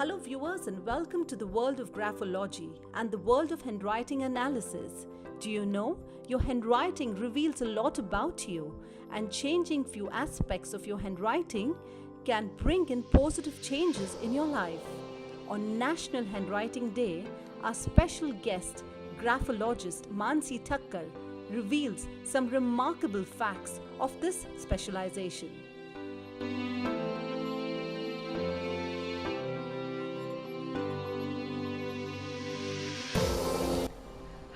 Hello viewers and welcome to the world of graphology and the world of handwriting analysis. Do you know, your handwriting reveals a lot about you, and changing few aspects of your handwriting can bring in positive changes in your life. On National Handwriting Day, our special guest, Graphologist Mansi Thakkar, reveals some remarkable facts of this specialization.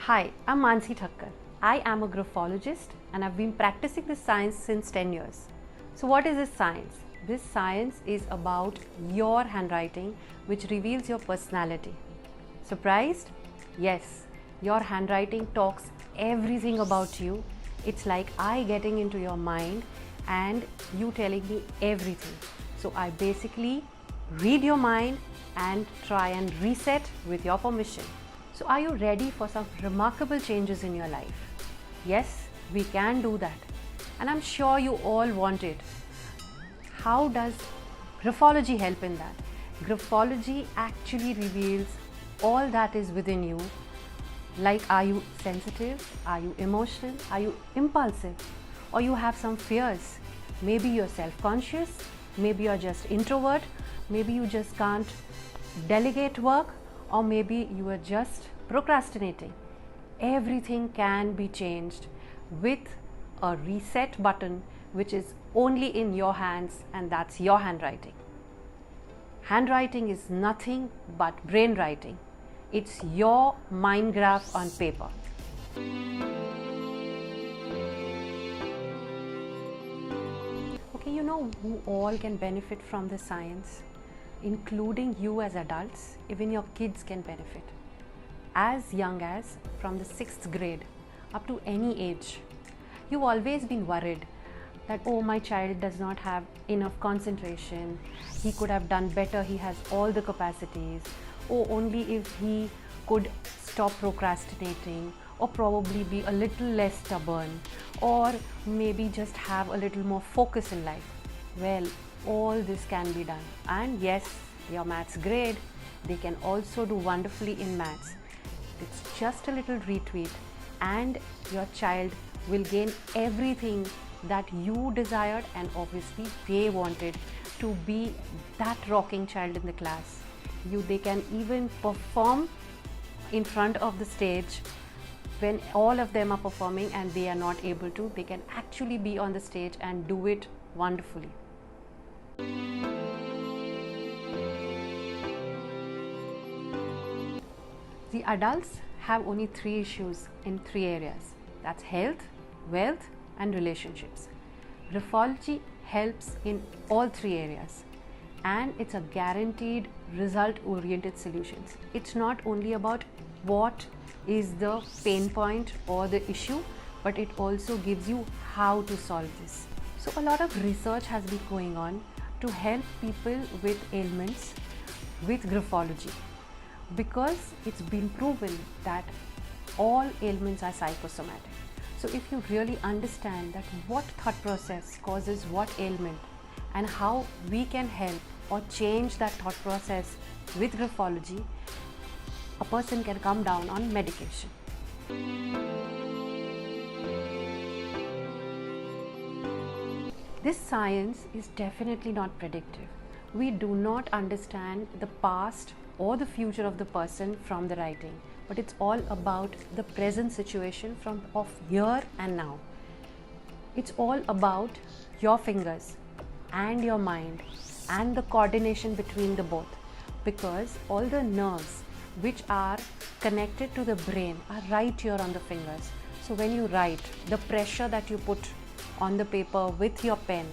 Hi, I'm Mansi Thakkar. I am a graphologist and I've been practicing this science since 10 years. So what is this science? This science is about your handwriting, which reveals your personality. Surprised? Yes, your handwriting talks everything about you. It's like I getting into your mind and you telling me everything. So I basically read your mind and try and reset with your permission. So are you ready for some remarkable changes in your life? Yes, we can do that. And I'm sure you all want it. How does graphology help in that? Graphology actually reveals all that is within you. Like, are you sensitive? Are you emotional? Are you impulsive? Or you have some fears? Maybe you're self-conscious. Maybe you're just introvert. Maybe you just can't delegate work. Or maybe you are just procrastinating. Everything can be changed with a reset button, which is only in your hands, and that's your handwriting. Handwriting is nothing but brain writing. It's your mind graph on paper. Okay, you know who all can benefit from this science? Including you as adults, even your kids can benefit. As young as from the 6th grade up to any age. You've always been worried that, oh, my child does not have enough concentration, he could have done better, he has all the capacities, or only if he could stop procrastinating, or probably be a little less stubborn, or maybe just have a little more focus in life. Well, all this can be done. And yes, your maths grade, they can also do wonderfully in maths. It's just a little retweet and your child will gain everything that you desired, and obviously they wanted to be that rocking child in the class. They can even perform in front of the stage. When all of them are performing and they are not able to, they can actually be on the stage and do it wonderfully. The adults have only 3 issues in 3 areas. That's health, wealth, and relationships. Graphology helps in all 3 areas, and it's a guaranteed result-oriented solutions. It's not only about what is the pain point or the issue, but it also gives you how to solve this. So a lot of research has been going on to help people with ailments with graphology, because it's been proven that all ailments are psychosomatic. So if you really understand that what thought process causes what ailment and how we can help or change that thought process with graphology, a person can come down on medication. This science is definitely not predictive. We do not understand the past or the future of the person from the writing, but it's all about the present situation of here and now. It's all about your fingers and your mind and the coordination between the both, because all the nerves which are connected to the brain are right here on the fingers. So when you write, the pressure that you put on the paper with your pen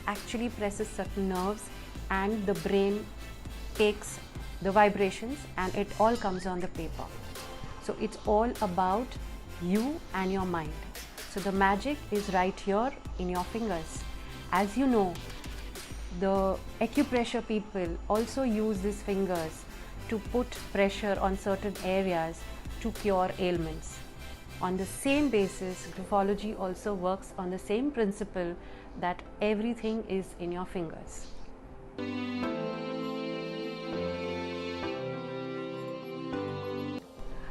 actually presses certain nerves, and the brain takes the vibrations and it all comes on the paper. So it's all about you and your mind. So the magic is right here in your fingers. As you know, the acupressure people also use these fingers to put pressure on certain areas to cure ailments. On the same basis, graphology also works on the same principle, that everything is in your fingers.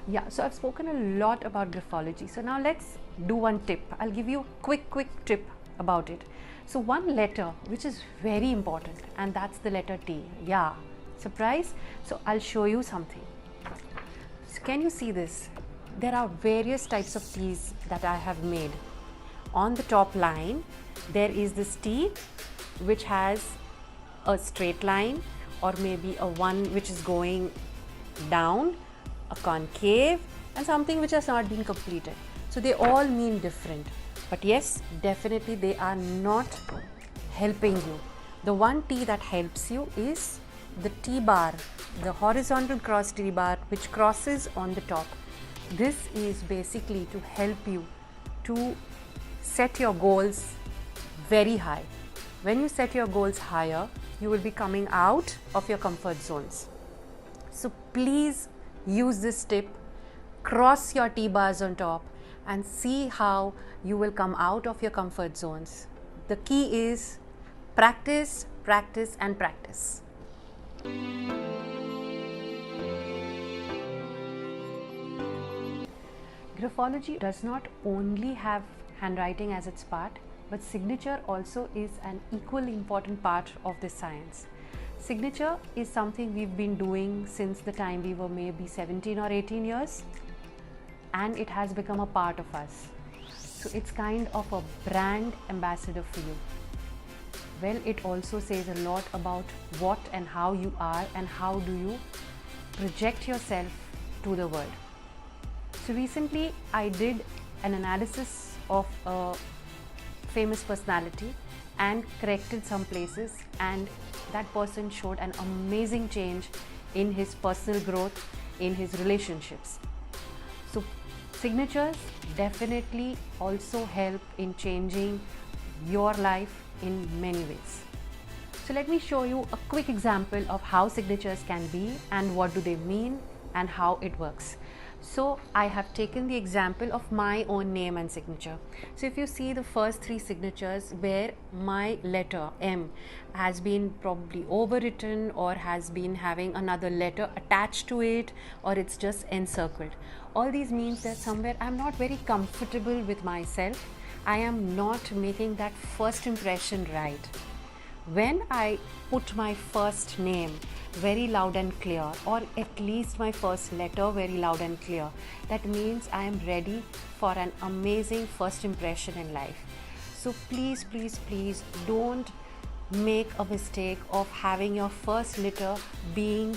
Yeah, so I've spoken a lot about graphology. So now let's do one tip. I'll give you a quick tip about it. So one letter which is very important, and that's the letter T. Yeah, surprise. So I'll show you something. So can you see this? There are various types of T's that I have made. On the top line, there is this T which has a straight line, or maybe a one which is going down, a concave, and something which has not been completed. So they all mean different. But yes, definitely they are not helping you. The one T that helps you is the T bar, the horizontal cross T bar which crosses on the top. This is basically to help you to set your goals very high. When you set your goals higher, you will be coming out of your comfort zones. So please use this tip, cross your T bars on top, and see how you will come out of your comfort zones. The key is practice, practice, and practice. Graphology does not only have handwriting as its part, but signature also is an equally important part of this science. Signature is something we've been doing since the time we were maybe 17 or 18 years, and it has become a part of us. So it's kind of a brand ambassador for you. Well, it also says a lot about what and how you are and how do you project yourself to the world. So recently I did an analysis of a famous personality and corrected some places, and that person showed an amazing change in his personal growth, in his relationships. So signatures definitely also help in changing your life in many ways. So let me show you a quick example of how signatures can be and what do they mean and how it works. So I have taken the example of my own name and signature. So if you see the first three signatures where my letter M has been probably overwritten or has been having another letter attached to it, or it's just encircled. All these means that somewhere I'm not very comfortable with myself. I am not making that first impression right. When I put my first name very loud and clear, or at least my first letter very loud and clear, that means I am ready for an amazing first impression in life. So please don't make a mistake of having your first letter being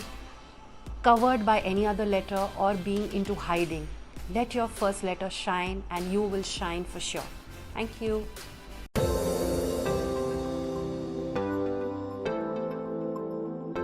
covered by any other letter or being into hiding. Let your first letter shine and you will shine for sure. Thank you.